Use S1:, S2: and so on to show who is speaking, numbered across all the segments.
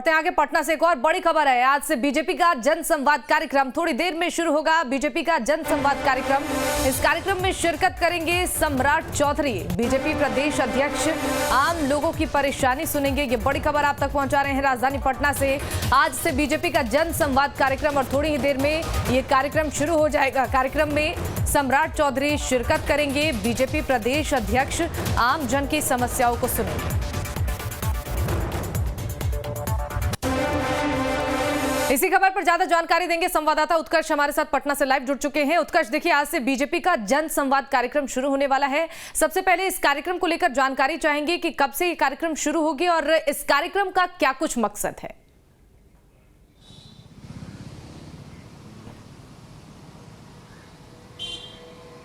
S1: बढ़ते हैं आगे। पटना से एक और बड़ी खबर है। आज से बीजेपी का जन संवाद कार्यक्रम थोड़ी देर में शुरू होगा। बीजेपी का जन संवाद कार्यक्रम, इस कार्यक्रम में शिरकत करेंगे सम्राट चौधरी, बीजेपी प्रदेश अध्यक्ष। आम लोगों की परेशानी सुनेंगे। ये बड़ी खबर आप तक पहुंचा रहे हैं राजधानी पटना से। आज से बीजेपी का जन संवाद कार्यक्रम और थोड़ी ही देर में ये कार्यक्रम शुरू हो जाएगा। कार्यक्रम में सम्राट चौधरी शिरकत करेंगे, बीजेपी प्रदेश अध्यक्ष आम जन की समस्याओं को सुनेंगे। इसी खबर पर ज्यादा जानकारी देंगे संवाददाता उत्कर्ष हमारे साथ पटना से लाइव जुड़ चुके हैं। उत्कर्ष, देखिए आज से बीजेपी का जन संवाद कार्यक्रम शुरू होने वाला है। सबसे पहले इस कार्यक्रम को लेकर जानकारी चाहेंगे कि कब से ये कार्यक्रम शुरू होगी और इस कार्यक्रम का क्या कुछ मकसद है।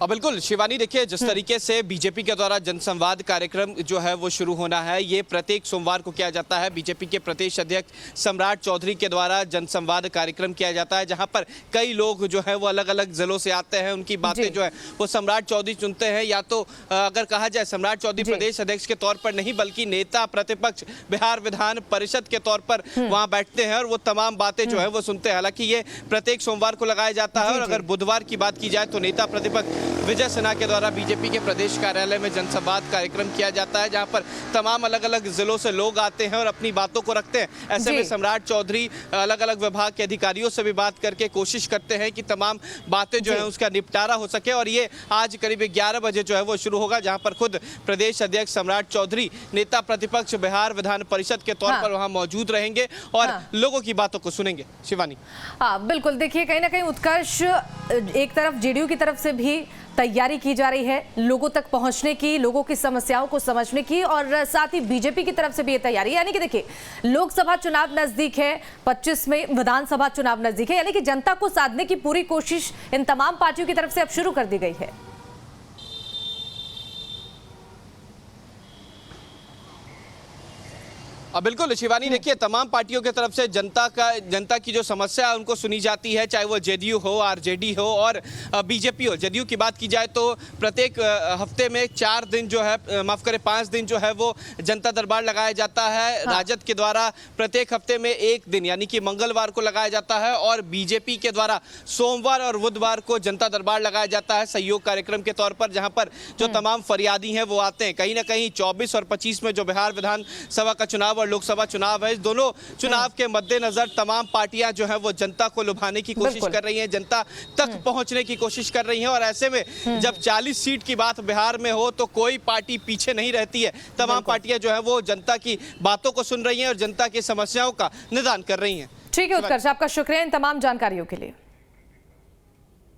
S2: बिल्कुल शिवानी, देखिए जिस तरीके से बीजेपी के द्वारा जनसंवाद कार्यक्रम जो है वो शुरू होना है, ये प्रत्येक सोमवार को किया जाता है। बीजेपी के प्रदेश अध्यक्ष सम्राट चौधरी के द्वारा जनसंवाद कार्यक्रम किया जाता है, जहां पर कई लोग जो है वो अलग अलग जिलों से आते हैं। उनकी बातें जो है वो सम्राट चौधरी सुनते हैं। या तो अगर कहा जाए सम्राट चौधरी प्रदेश अध्यक्ष के तौर पर नहीं बल्कि नेता प्रतिपक्ष बिहार विधान परिषद के तौर पर वहां बैठते हैं और वो तमाम बातें जो है वो सुनते हैं। हालांकि ये प्रत्येक सोमवार को लगाया जाता है। और अगर बुधवार की बात की जाए तो नेता प्रतिपक्ष विजय सिन्हा के द्वारा बीजेपी के प्रदेश कार्यालय में जनसंवाद कार्यक्रम किया जाता है, जहां पर तमाम अलग अलग जिलों से लोग आते हैं और अपनी बातों को रखते हैं। ऐसे में सम्राट चौधरी अलग अलग विभाग के अधिकारियों से भी बात करके कोशिश करते हैं कि तमाम बातें जो है उसका निपटारा हो सके। और ये आज करीब 11 बजे जो है वो शुरू होगा, जहां पर खुद प्रदेश अध्यक्ष सम्राट चौधरी नेता प्रतिपक्ष बिहार विधान परिषद के तौर पर वहां मौजूद रहेंगे और लोगों की बातों को सुनेंगे। शिवानी,
S1: बिल्कुल, देखिए कहीं ना कहीं उत्कर्ष, एक तरफ जेडीयू की तरफ से भी तैयारी की जा रही है लोगों तक पहुंचने की, लोगों की समस्याओं को समझने की, और साथ ही बीजेपी की तरफ से भी ये तैयारी, यानी कि देखिए लोकसभा चुनाव नजदीक है, 25 में विधानसभा चुनाव नजदीक है, यानी कि जनता को साधने की पूरी कोशिश इन तमाम पार्टियों की तरफ से अब शुरू कर दी गई है।
S2: बिल्कुल शिवानी, देखिए तमाम पार्टियों की तरफ से जनता की जो समस्या है उनको सुनी जाती है, चाहे वो जेडीयू हो, आरजेडी हो और बीजेपी हो। जेडीयू की बात की जाए तो प्रत्येक हफ्ते में 4 दिन जो है, माफ करें 5 दिन जो है वो जनता दरबार लगाया जाता है। राजद के द्वारा प्रत्येक हफ्ते में 1 दिन यानी कि मंगलवार को लगाया जाता है और बीजेपी के द्वारा सोमवार और बुधवार को जनता दरबार लगाया जाता है सहयोग कार्यक्रम के तौर पर, जहां पर जो तमाम फरियादी हैं वो आते हैं। कहीं ना कहीं 24 और 25 में जो बिहार विधानसभा का चुनाव और लोकसभा चुनाव है, इस दोनों चुनाव के मद्देनजर तमाम पार्टियां जो है वो जनता को लुभाने की कोशिश कर रही हैं, जनता तक पहुंचने की कोशिश कर रही हैं। और ऐसे में जब 40 सीट की बात बिहार में हो तो कोई पार्टी पीछे नहीं रहती है। तमाम पार्टियां जो है वो जनता की बातों को सुन रही हैं और जनता की समस्याओं का निदान कर रही हैं।
S1: ठीक है उत्कर्ष, आपका शुक्रिया इन तमाम जानकारियों के लिए।